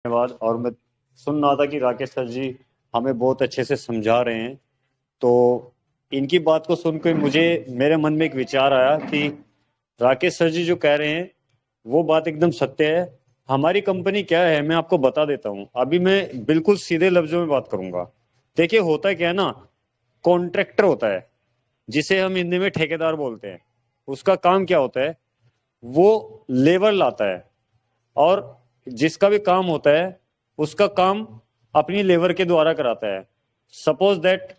धन्यवाद। और मैं सुन रहा था कि राकेश सर जी हमें बहुत अच्छे से समझा रहे हैं। तो इनकी बात को सुनकर मुझे मेरे मन में एक विचार आया कि राकेश सर जी जो कह रहे हैं वो बात एकदम सत्य है। हमारी कंपनी क्या है मैं आपको बता देता हूँ। अभी मैं बिल्कुल सीधे लफ्जों में बात करूंगा। देखिए होता क्या है ना, कॉन्ट्रैक्टर होता है जिसे हम हिंदी में ठेकेदार बोलते हैं। उसका काम क्या होता है, वो लेबर लाता है और जिसका भी काम होता है उसका काम अपनी लेबर के द्वारा कराता है। सपोज दैट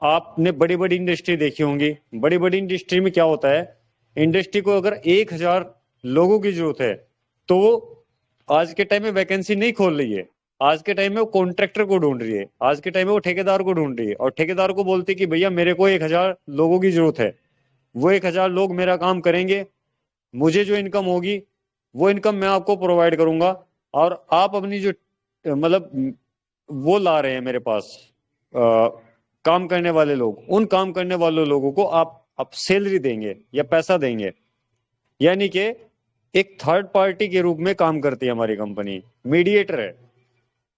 आपने बड़ी बड़ी इंडस्ट्री देखी होंगी। बड़ी बड़ी इंडस्ट्री में क्या होता है, इंडस्ट्री को अगर 1,000 लोगों की जरूरत है तो वो आज के टाइम में वैकेंसी नहीं खोल रही है। आज के टाइम में वो कॉन्ट्रैक्टर को ढूंढ रही है, आज के टाइम में वो ठेकेदार को ढूंढ रही है और ठेकेदार को बोलती है कि भैया मेरे को 1,000 लोगों की जरूरत है। वो 1,000 लोग मेरा काम करेंगे, मुझे जो इनकम होगी वो इनकम मैं आपको प्रोवाइड करूंगा। और आप अपनी जो मतलब वो ला रहे हैं मेरे पास काम करने वाले लोग, उन काम करने वाले लोगों को आप सैलरी देंगे या पैसा देंगे। यानी कि एक थर्ड पार्टी के रूप में काम करती है हमारी कंपनी, मीडिएटर है।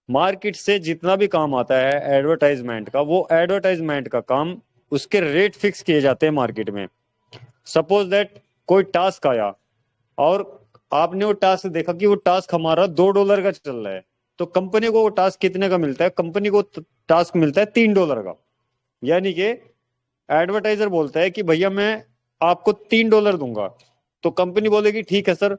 मार्केट से जितना भी काम आता है एडवर्टाइजमेंट का, वो एडवर्टाइजमेंट का काम उसके रेट फिक्स किए जाते हैं मार्केट में। सपोज दैट कोई टास्क आया और आपने वो टास्क देखा कि वो टास्क हमारा $2 का चल रहा है, तो कंपनी को वो टास्क कितने का मिलता है, कंपनी को टास्क मिलता है $3 का। यानी कि एडवर्टाइजर बोलता है कि भैया मैं आपको $3 दूंगा, तो कंपनी बोलेगी ठीक है सर,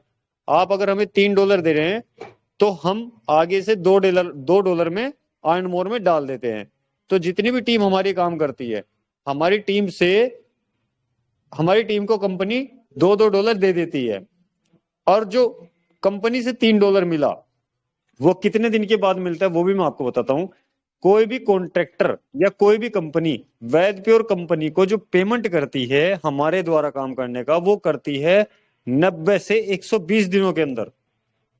आप अगर हमें $3 दे रहे हैं तो हम आगे से $2 में अर्न मोर में डाल देते हैं। तो जितनी भी टीम हमारी काम करती है, हमारी टीम से हमारी टीम को कंपनी $2 दे देती है। और जो कंपनी से $3 मिला वो कितने दिन के बाद मिलता है वो भी मैं आपको बताता हूँ। कोई भी कॉन्ट्रैक्टर या कोई भी कंपनी वैद प्योर कंपनी को जो पेमेंट करती है हमारे द्वारा काम करने का, वो करती है 90 से 120 दिनों के अंदर।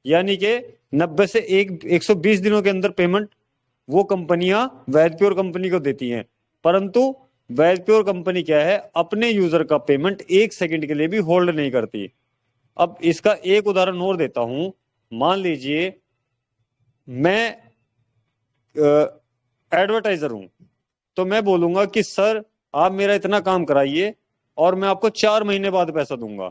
यानी कि 90 से 120 दिनों के अंदर पेमेंट वो कंपनियां वैद प्योर कंपनी को देती हैं। परंतु वैद प्योर कंपनी क्या है, अपने यूजर का पेमेंट 1 सेकंड के लिए भी होल्ड नहीं करती। अब इसका एक उदाहरण और देता हूं। मान लीजिए मैं एडवर्टाइजर हूं, तो मैं बोलूंगा कि सर आप मेरा इतना काम कराइए और मैं आपको 4 महीने बाद पैसा दूंगा।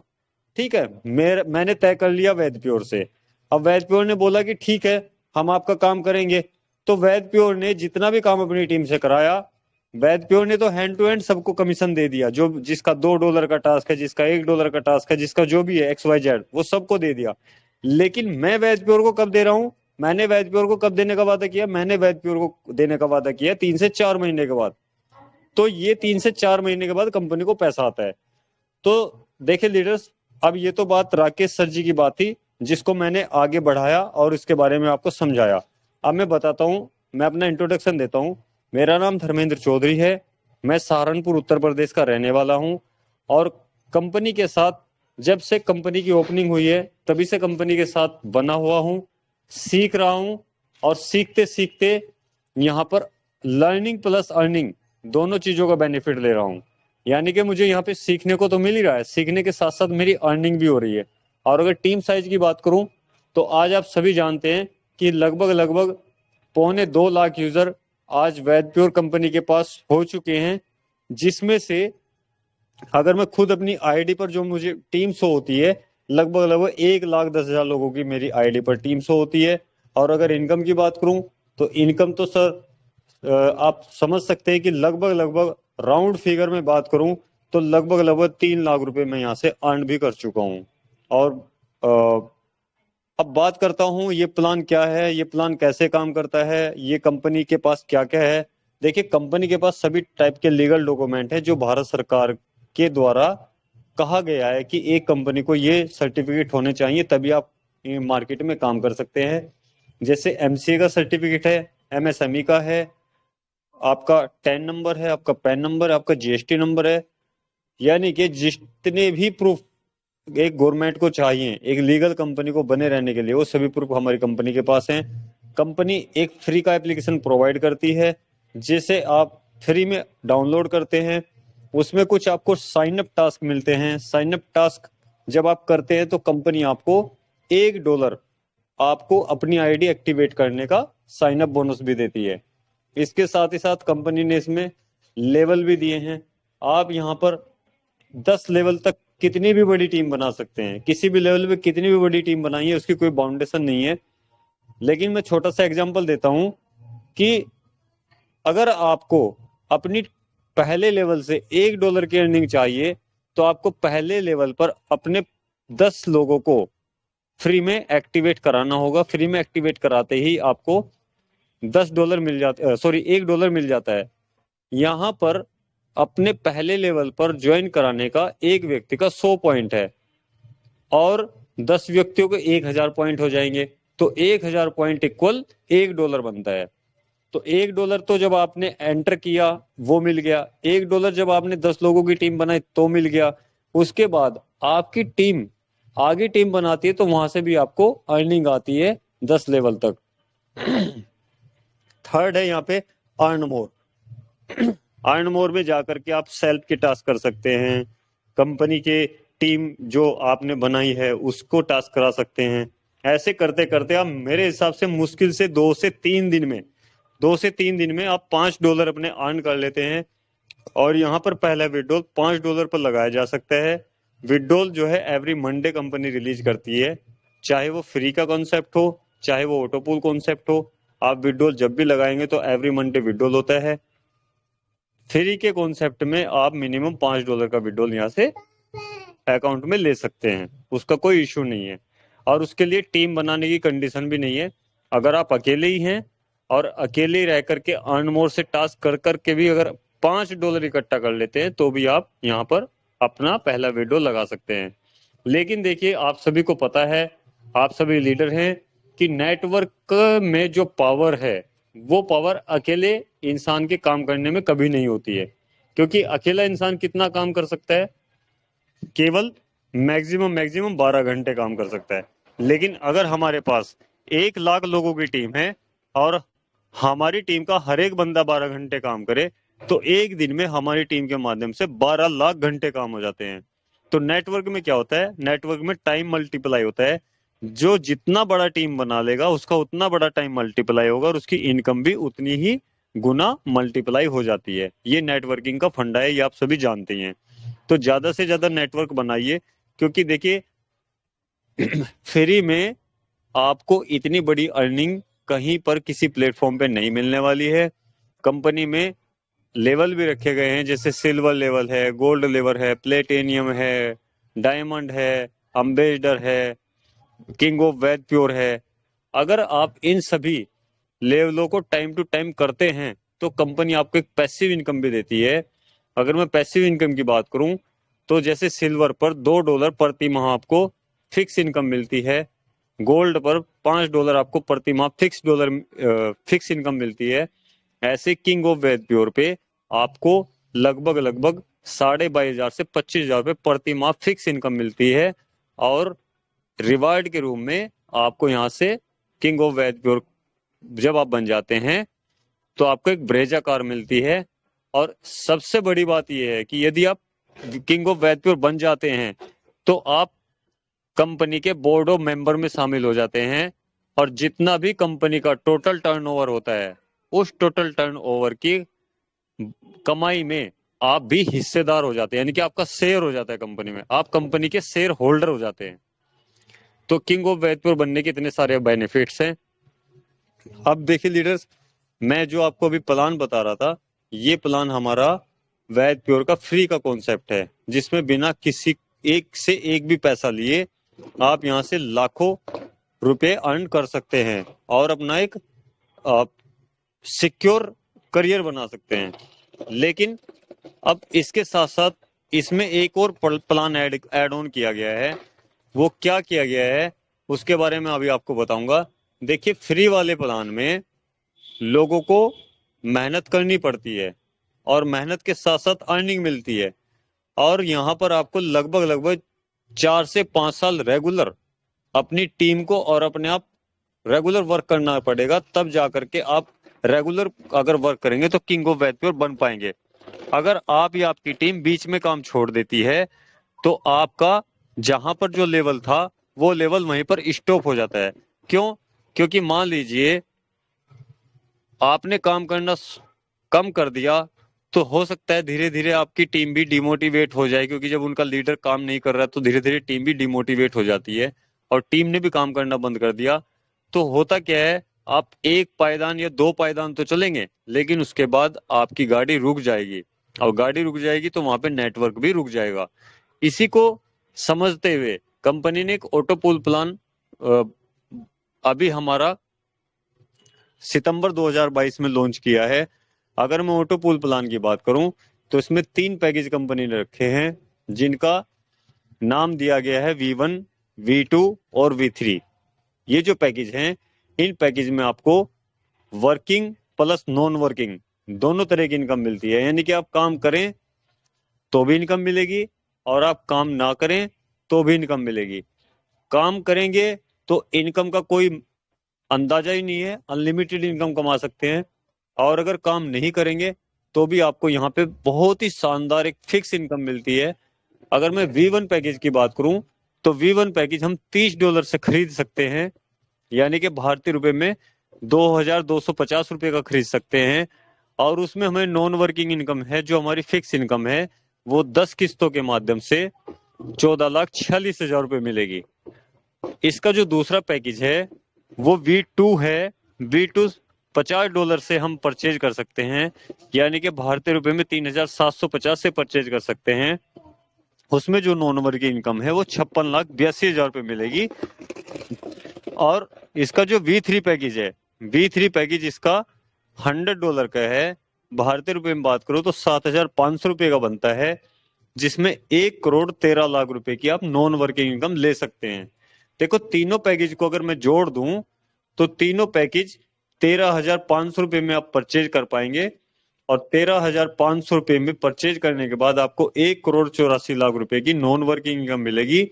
ठीक है, मैंने तय कर लिया वैद प्योर से। अब वैद प्योर ने बोला कि ठीक है हम आपका काम करेंगे। तो वैद प्योर ने जितना भी काम अपनी टीम से कराया, वैद प्योर ने तो हैंड टू हैंड सबको कमीशन दे दिया। जो जिसका $2 का टास्क है, जिसका $1 का टास्क है, जिसका जो भी है XYZ, वो सबको दे दिया। लेकिन मैं वैद प्योर को कब दे रहा हूं, मैंने वैद प्योर को कब देने का वादा किया, मैंने वैद प्योर को देने का वादा किया 3 से 4 महीने के बाद। तो ये 3 से 4 महीने के बाद कंपनी को पैसा आता है। तो देखिए लीडर्स, अब ये तो बात राकेश सर जी की बात थी जिसको मैंने आगे बढ़ाया और इसके बारे में आपको समझाया। अब मैं बताता हूँ, मैं अपना इंट्रोडक्शन देता हूँ। मेरा नाम धर्मेंद्र चौधरी है। मैं सहारनपुर उत्तर प्रदेश का रहने वाला हूँ। और कंपनी के साथ जब से कंपनी की ओपनिंग हुई है तभी से कंपनी के साथ बना हुआ हूँ, सीख रहा हूँ। और सीखते सीखते यहाँ पर लर्निंग प्लस अर्निंग दोनों चीजों का बेनिफिट ले रहा हूँ। यानी कि मुझे यहाँ पे सीखने को तो मिल ही रहा है, सीखने के साथ साथ मेरी अर्निंग भी हो रही है। और अगर टीम साइज की बात करूं तो आज आप सभी जानते हैं कि लगभग लगभग 1.25 लाख यूजर आज वैद प्योर कंपनी के पास हो चुके हैं। जिसमें से अगर मैं खुद अपनी आईडी पर जो मुझे टीम शो होती है, लगभग लगभग 1,10,000 लोगों की मेरी आईडी पर टीम शो होती है। और अगर इनकम की बात करूं तो इनकम तो सर आप समझ सकते हैं कि लगभग लगभग राउंड फिगर में बात करूं तो लगभग लगभग 3 लाख रुपए मैं यहाँ से अर्न भी कर चुका हूं। और अ, अब बात करता हूं ये प्लान क्या है, ये प्लान कैसे काम करता है, ये कंपनी के पास क्या क्या है। देखिए कंपनी के पास सभी टाइप के लीगल डॉक्यूमेंट है जो भारत सरकार के द्वारा कहा गया है कि एक कंपनी को ये सर्टिफिकेट होने चाहिए तभी आप मार्केट में काम कर सकते हैं। जैसे एमसीए का सर्टिफिकेट है, एमएसएमई का है, आपका टैन नंबर है, आपका पैन नंबर है, आपका जीएसटी नंबर है। यानी कि जितने भी प्रूफ एक गवर्नमेंट को चाहिए एक लीगल कंपनी को बने रहने के लिए, वो सभी प्रूफ हमारी कंपनी के पास हैं। कंपनी एक फ्री का एप्लीकेशन प्रोवाइड करती है जिसे आप फ्री में डाउनलोड करते हैं। उसमें कुछ आपको साइन अप टास्क मिलते हैं। साइन अप टास्क जब आप करते हैं तो कंपनी आपको $1 आपको अपनी आईडी एक्टिवेट करने का साइन अप बोनस भी देती है। इसके साथ ही साथ कंपनी ने इसमें लेवल भी दिए हैं। आप यहाँ पर 10 लेवल तक कितनी भी बड़ी टीम बना सकते हैं, किसी भी लेवल पे कितनी भी बड़ी टीम बनाइए, उसकी कोई बाउंडेशन नहीं है। लेकिन मैं छोटा सा एग्जांपल देता हूं कि अगर आपको अपनी पहले लेवल से $1 की अर्निंग चाहिए तो आपको पहले लेवल पर अपने 10 लोगों को फ्री में एक्टिवेट कराना होगा। फ्री में एक्टिवेट कराते ही आपको $10 मिल जाते, सॉरी $1 मिल जाता है। यहाँ पर अपने पहले लेवल पर ज्वाइन कराने का एक व्यक्ति का 100 पॉइंट है और 10 व्यक्तियों के 1000 पॉइंट हो जाएंगे, तो 1000 पॉइंट इक्वल $1 बनता है। तो $1 तो जब आपने एंटर किया वो मिल गया, $1 जब आपने 10 लोगों की टीम बनाई तो मिल गया। उसके बाद आपकी टीम आगे टीम बनाती है तो वहां से भी आपको अर्निंग आती है 10 लेवल तक। थर्ड है यहाँ पे अर्न मोर। अर्न मोर में जाकर के आप सेल्फ के टास्क कर सकते हैं, कंपनी के टीम जो आपने बनाई है उसको टास्क करा सकते हैं। ऐसे करते करते आप मेरे हिसाब से मुश्किल से 2 से 3 दिन में आप $5 अपने अर्न कर लेते हैं। और यहाँ पर पहला विड्रॉल $5 पर लगाया जा सकता है। विड्रॉल जो है एवरी मंडे कंपनी रिलीज करती है, चाहे वो फ्री का कॉन्सेप्ट हो चाहे वो ऑटोपूल कॉन्सेप्ट हो। आप विड्रॉल जब भी लगाएंगे तो एवरी मंडे विड्रॉल होता है। फ्री के कॉन्सेप्ट में आप मिनिमम $5 का विड्रॉल यहाँ से अकाउंट में ले सकते हैं, उसका कोई इशू नहीं है। और उसके लिए टीम बनाने की कंडीशन भी नहीं है। अगर आप अकेले ही हैं और अकेले ही रह करके अर्न मोर से टास्क कर करके भी अगर $5 इकट्ठा कर लेते हैं तो भी आप यहाँ पर अपना पहला विड्रॉल लगा सकते हैं। लेकिन देखिए, आप सभी को पता है, आप सभी लीडर हैं कि नेटवर्क में जो पावर है वो पावर अकेले इंसान के काम करने में कभी नहीं होती है। क्योंकि अकेला इंसान कितना काम कर सकता है? केवल मैक्सिमम 12 घंटे काम कर सकता है। लेकिन अगर हमारे पास 1 लाख लोगों की टीम है और हमारी टीम का हर एक बंदा 12 घंटे काम करे तो एक दिन में हमारी टीम के माध्यम से 12 लाख घंटे काम हो जाते हैं। तो नेटवर्क में क्या होता है? नेटवर्क में टाइम मल्टीप्लाई होता है। जो जितना बड़ा टीम बना लेगा उसका उतना बड़ा टाइम मल्टीप्लाई होगा और उसकी इनकम भी उतनी ही गुना मल्टीप्लाई हो जाती है। ये नेटवर्किंग का फंडा है, ये आप सभी जानते हैं। तो ज्यादा से ज्यादा नेटवर्क बनाइए, क्योंकि देखिए फ्री में आपको इतनी बड़ी अर्निंग कहीं पर किसी प्लेटफॉर्म पे नहीं मिलने वाली है। कंपनी में लेवल भी रखे गए हैं, जैसे सिल्वर लेवल है, गोल्ड लेवल है, प्लेटिनियम है, डायमंड है, अम्बेसडर है, किंग ऑफ वेद प्योर है। अगर आप इन सभी लेवलों को टाइम टू टाइम करते हैं तो कंपनी आपको एक पैसिव इनकम भी देती है। अगर मैं पैसिव इनकम की बात करूं तो जैसे सिल्वर पर $2 प्रति माह आपको फिक्स इनकम मिलती है, गोल्ड पर $5 आपको प्रति माह फिक्स इनकम मिलती है। ऐसे किंग ऑफ वेद प्योर पे आपको लगभग 22,500 से 25,000 रुपये प्रति माह फिक्स इनकम मिलती है। और रिवार्ड के रूप में आपको यहाँ से किंग ऑफ वेद प्योर जब आप बन जाते हैं तो आपको एक ब्रेजा कार मिलती है। और सबसे बड़ी बात यह है कि यदि आप किंग ऑफ वेद प्योर बन जाते हैं तो आप कंपनी के बोर्ड ऑफ मेंबर में शामिल हो जाते हैं और जितना भी कंपनी का टोटल टर्नओवर होता है उस टोटल टर्नओवर की कमाई में आप भी हिस्सेदार हो जाते हैं, यानी कि आपका शेयर हो जाता है कंपनी में, आप कंपनी के शेयर होल्डर हो जाते हैं। तो किंग ऑफ वैदपुर बनने के इतने सारे बेनिफिट्स हैं। अब देखिए लीडर्स, मैं जो आपको अभी प्लान बता रहा था, ये प्लान हमारा वैदप्योर का फ्री का कॉन्सेप्ट है, जिसमें बिना किसी एक से एक भी पैसा लिए आप यहाँ से लाखों रुपए अर्न कर सकते हैं और अपना एक सिक्योर करियर बना सकते हैं। लेकिन अब इसके साथ साथ इसमें एक और प्लान ऐड ऑन किया गया है। वो क्या किया गया है उसके बारे में अभी आपको बताऊंगा। देखिए, फ्री वाले प्लान में लोगों को मेहनत करनी पड़ती है और मेहनत के साथ साथ अर्निंग मिलती है, और यहाँ पर आपको लगभग 4 से 5 साल रेगुलर अपनी टीम को और अपने आप रेगुलर वर्क करना पड़ेगा, तब जाकर के आप रेगुलर अगर वर्क करेंगे तो किंग ऑफ वैदप्योर बन पाएंगे। अगर आप या आपकी टीम बीच में काम छोड़ देती है तो आपका जहां पर जो लेवल था वो लेवल वहीं पर स्टॉप हो जाता है। क्यों? क्योंकि मान लीजिए आपने काम करना कम कर दिया तो हो सकता है धीरे धीरे आपकी टीम भी डिमोटिवेट हो जाए, क्योंकि जब उनका लीडर काम नहीं कर रहा तो धीरे धीरे टीम भी डिमोटिवेट हो जाती है और टीम ने भी काम करना बंद कर दिया तो होता क्या है, आप एक पायदान या दो पायदान तो चलेंगे लेकिन उसके बाद आपकी गाड़ी रुक जाएगी और गाड़ी रुक जाएगी तो वहां पे नेटवर्क भी रुक जाएगा। इसी को समझते हुए कंपनी ने एक ऑटो पूल प्लान अभी हमारा सितंबर 2022 में लॉन्च किया है। अगर मैं ऑटो पूल प्लान की बात करूं तो इसमें 3 पैकेज कंपनी ने रखे हैं जिनका नाम दिया गया है V1, V2 और V3। ये जो पैकेज हैं इन पैकेज में आपको वर्किंग प्लस नॉन वर्किंग दोनों तरह की इनकम मिलती है, यानी कि आप काम करें तो भी इनकम मिलेगी और आप काम ना करें तो भी इनकम मिलेगी। काम करेंगे तो इनकम का कोई अंदाजा ही नहीं है, अनलिमिटेड इनकम कमा सकते हैं, और अगर काम नहीं करेंगे तो भी आपको यहाँ पे बहुत ही शानदार एक फिक्स इनकम मिलती है। अगर मैं V1 पैकेज की बात करूं तो V1 पैकेज हम $30 से खरीद सकते हैं, यानी कि भारतीय रुपए में 2250 रुपये का खरीद सकते हैं। और उसमें हमें नॉन वर्किंग इनकम है जो हमारी फिक्स इनकम है, वो 10 किस्तों के माध्यम से 14,46,000 रुपये मिलेगी। इसका जो दूसरा पैकेज है वो V2 है। V2 $50 से हम परचेज कर सकते हैं, यानी कि भारतीय रुपए में 3,750 से परचेज कर सकते हैं। उसमें जो नॉन वर्किंग इनकम है वो 56,82,000 रुपये मिलेगी। और इसका जो V3 पैकेज है, V3 पैकेज इसका $100 का है, भारतीय रुपए में बात करो तो 7,500 रुपये का बनता है, जिसमें 1,13,00,000 रुपए की आप नॉन वर्किंग इनकम ले सकते हैं। देखो तीनों पैकेज को अगर मैं जोड़ दूं तो तीनों पैकेज 13,500 रुपये में आप परचेज कर पाएंगे और 13,500 रुपये में परचेज करने के बाद आपको 1,84,00,000 रुपए की नॉन वर्किंग इनकम मिलेगी,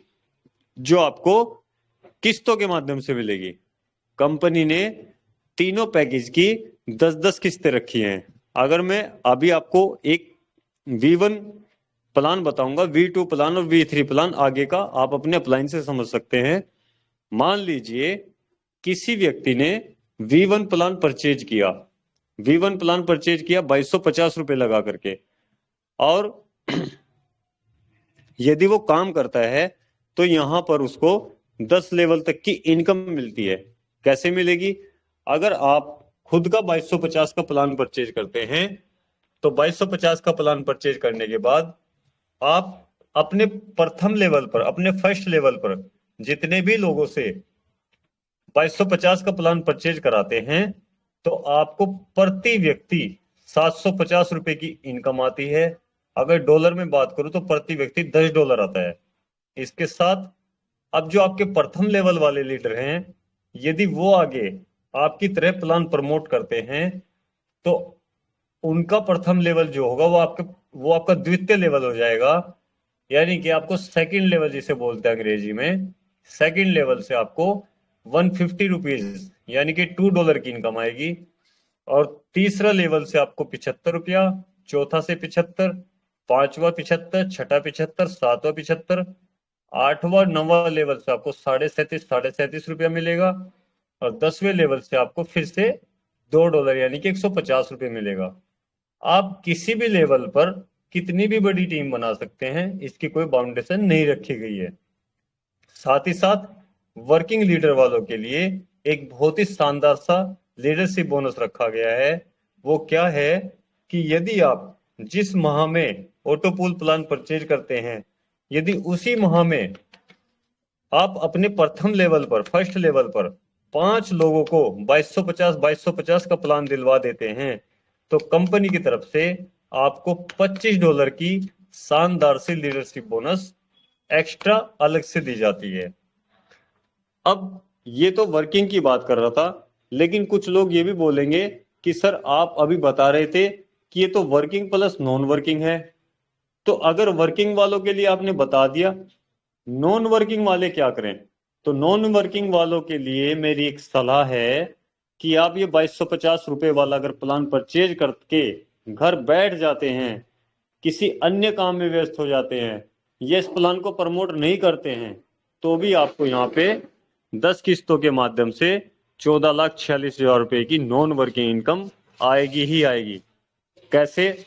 जो आपको किस्तों के माध्यम से मिलेगी। कंपनी ने तीनों पैकेज की 10-10 किस्तें रखी हैं। अगर मैं अभी आपको एक V1 प्लान बताऊंगा, V2 प्लान और V3 प्लान आगे का आप अपने अप्लायंस से समझ सकते हैं। मान लीजिए किसी व्यक्ति ने V1 प्लान परचेज किया, V1 प्लान परचेज किया 2,250 रुपये लगा करके, और यदि वो काम करता है तो यहां पर उसको 10 लेवल तक की इनकम मिलती है। कैसे मिलेगी? अगर आप खुद का 2,250 का प्लान परचेज करते हैं तो 2,250 का प्लान परचेज करने के बाद आप अपने प्रथम लेवल पर, अपने फर्स्ट लेवल पर जितने भी लोगों से 2,250 का प्लान परचेज कराते हैं तो आपको प्रति व्यक्ति 750 रुपए की इनकम आती है। अगर डॉलर में बात करूं तो प्रति व्यक्ति $10 आता है। इसके साथ अब जो आपके प्रथम लेवल वाले लीडर हैं, यदि वो आगे आपकी तरह प्लान प्रमोट करते हैं तो उनका प्रथम लेवल जो होगा वो आपका द्वितीय लेवल हो जाएगा, यानी कि आपको सेकंड लेवल जिसे बोलते हैं अंग्रेजी में, सेकंड लेवल से आपको 150 रुपीज यानी कि $2 की इनकम आएगी। और तीसरा लेवल से आपको 75 रुपया, चौथा से 75, पांचवा 75, छठा 75, सातवां 75, आठवां नवा लेवल से आपको 37.5 रुपया मिलेगा और 10वें लेवल से आपको फिर से $2 यानी कि 150 रुपये मिलेगा। आप किसी भी लेवल पर कितनी भी बड़ी टीम बना सकते हैं, इसकी कोई बाउंडेशन नहीं रखी गई है। साथ ही साथ वर्किंग लीडर वालों के लिए एक बहुत ही शानदार सा लीडरशिप बोनस रखा गया है। वो क्या है कि यदि आप जिस माह में ऑटो पूल प्लान परचेज करते हैं, यदि उसी माह में आप अपने प्रथम लेवल पर, फर्स्ट लेवल पर 5 लोगों को 2,250 का प्लान दिलवा देते हैं तो कंपनी की तरफ से आपको $25 की शानदार सी लीडरशिप बोनस एक्स्ट्रा अलग से दी जाती है। अब ये तो वर्किंग की बात कर रहा था, लेकिन कुछ लोग ये भी बोलेंगे कि सर आप अभी बता रहे थे कि ये तो वर्किंग प्लस नॉन वर्किंग है, तो अगर वर्किंग वालों के लिए आपने बता दिया, नॉन वर्किंग वाले क्या करें? तो नॉन वर्किंग वालों के लिए मेरी एक सलाह है कि आप ये 2,250 रुपये वाला अगर प्लान परचेज करके घर बैठ जाते हैं, किसी अन्य काम में व्यस्त हो जाते हैं, ये इस प्लान को प्रमोट नहीं करते हैं, तो भी आपको यहाँ पे 10 किस्तों के माध्यम से 14,46,000 रुपए की नॉन वर्किंग इनकम आएगी ही आएगी। कैसे?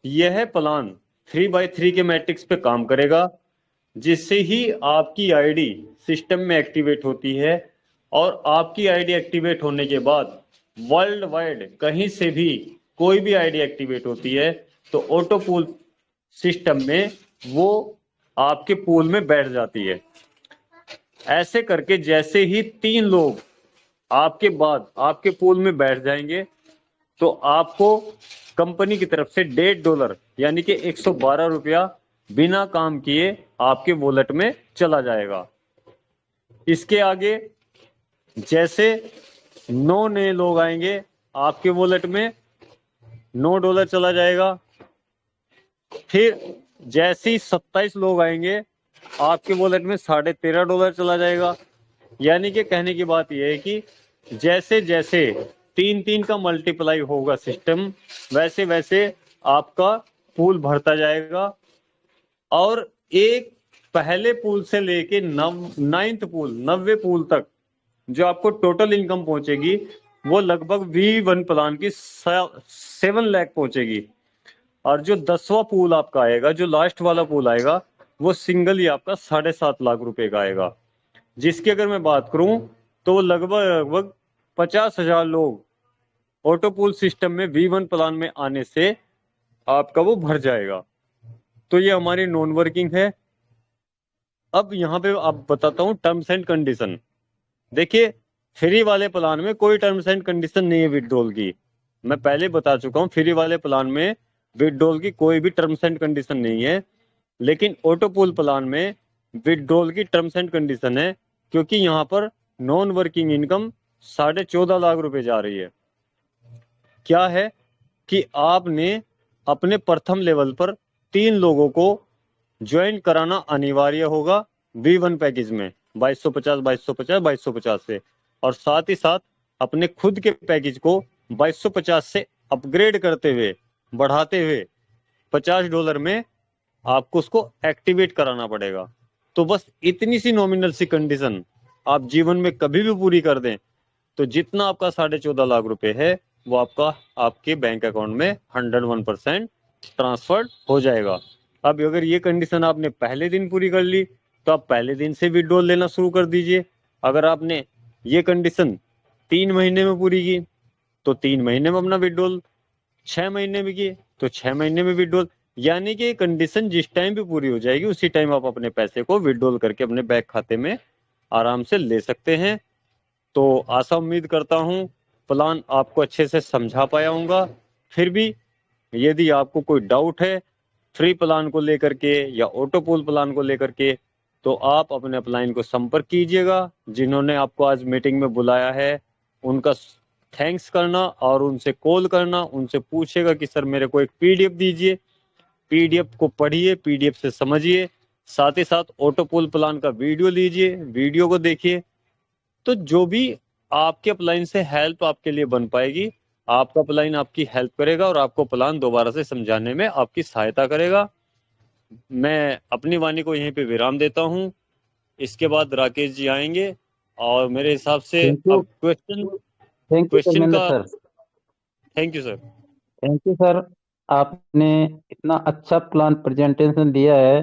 यह प्लान 3x3 के मैट्रिक्स पे काम करेगा, जिससे ही आपकी आईडी सिस्टम में एक्टिवेट होती है, और आपकी आईडी एक्टिवेट होने के बाद वर्ल्ड वाइड कहीं से भी कोई भी आईडी एक्टिवेट होती है तो ऑटो पूल सिस्टम में वो आपके पूल में बैठ जाती है। ऐसे करके जैसे ही 3 लोग आपके बाद आपके पूल में बैठ जाएंगे तो आपको कंपनी की तरफ से $1.5 यानी कि 112 रुपया बिना काम किए आपके वॉलेट में चला जाएगा। इसके आगे जैसे 9 नए लोग आएंगे आपके वॉलेट में $9 चला जाएगा। फिर जैसे ही 27 लोग आएंगे आपके वॉलेट में $13.5 चला जाएगा। यानी कि कहने की बात यह है कि जैसे जैसे 3-3 का मल्टीप्लाई होगा सिस्टम, वैसे वैसे आपका पूल भरता जाएगा। और एक पहले पूल से लेके 9th पूल 90 पूल तक जो आपको टोटल इनकम पहुंचेगी वो लगभग V1 प्लान की 7 लाख पहुंचेगी। और जो 10वां पूल आपका आएगा, जो लास्ट वाला पूल आएगा, वो सिंगल ही आपका 7.5 लाख रुपए का आएगा। जिसकी अगर मैं बात करूं तो लगभग 50,000 लोग ऑटो पूल सिस्टम में V1 प्लान में आने से आपका वो भर जाएगा। तो ये हमारी नॉन वर्किंग है। अब यहाँ पे आप बताता हूँ टर्म्स एंड कंडीशन। देखिए, फ्री वाले प्लान में कोई टर्म्स एंड कंडीशन नहीं है विड्रॉल की। मैं पहले बता चुका हूँ, फ्री वाले प्लान में विड्रॉल की कोई भी टर्म्स एंड कंडीशन नहीं है। लेकिन ऑटो पूल प्लान में विड्रॉल की टर्म्स एंड कंडीशन है, क्योंकि यहाँ पर नॉन वर्किंग इनकम 14.5 लाख रुपए जा रही है। क्या है कि आपने अपने प्रथम लेवल पर 3 लोगों को ज्वाइन कराना अनिवार्य होगा V1 पैकेज में 2250 2250 2250 से, और साथ ही साथ अपने खुद के पैकेज को 2250 से अपग्रेड करते हुए बढ़ाते हुए $50 में आपको उसको एक्टिवेट कराना पड़ेगा। तो बस इतनी सी नॉमिनल सी कंडीशन आप जीवन में कभी भी पूरी कर दें तो जितना आपका 14.5 लाख रुपए है वो आपका आपके बैंक अकाउंट में 101% ट्रांसफर हो जाएगा। अब अगर ये कंडीशन आपने पहले दिन पूरी कर ली तो आप पहले दिन से विड्रॉल लेना शुरू कर दीजिए। अगर आपने ये कंडीशन 3 महीने में पूरी की तो 3 महीने में अपना विड्रॉल, 6 महीने में की तो 6 महीने में विड्रॉल। यानी कि कंडीशन जिस टाइम भी पूरी हो जाएगी उसी टाइम आप अपने पैसे को विड्रॉल करके अपने बैंक खाते में आराम से ले सकते हैं। तो आशा उम्मीद करता हूँ प्लान आपको अच्छे से समझा पाया हूँगा। फिर भी यदि आपको कोई डाउट है फ्री प्लान को लेकर के या ऑटो पूल प्लान को लेकर के तो आप अपने अपलाइन को संपर्क कीजिएगा। जिन्होंने आपको आज मीटिंग में बुलाया है उनका थैंक्स करना और उनसे कॉल करना, उनसे पूछेगा कि सर मेरे को एक पीडीएफ दीजिए। पीडीएफ को पढ़िए, पीडीएफ से समझिए, साथ ही साथ ऑटो पूल प्लान का वीडियो लीजिए, वीडियो को देखिए। तो जो भी आपके अपलाइन से हेल्प आपके लिए बन पाएगी आपका अपलाइन आपकी हेल्प करेगा और आपको प्लान दोबारा से समझाने में आपकी सहायता करेगा। मैं अपनी वाणी को यहीं पे विराम देता हूँ। इसके बाद राकेश जी आएंगे और मेरे हिसाब से थैंक यू। अब question thank you question Dharmendra का। Sir. Thank you sir. Thank you sir, आपने इतना अच्छा प्लान प्रेजेंटेशन दिया है।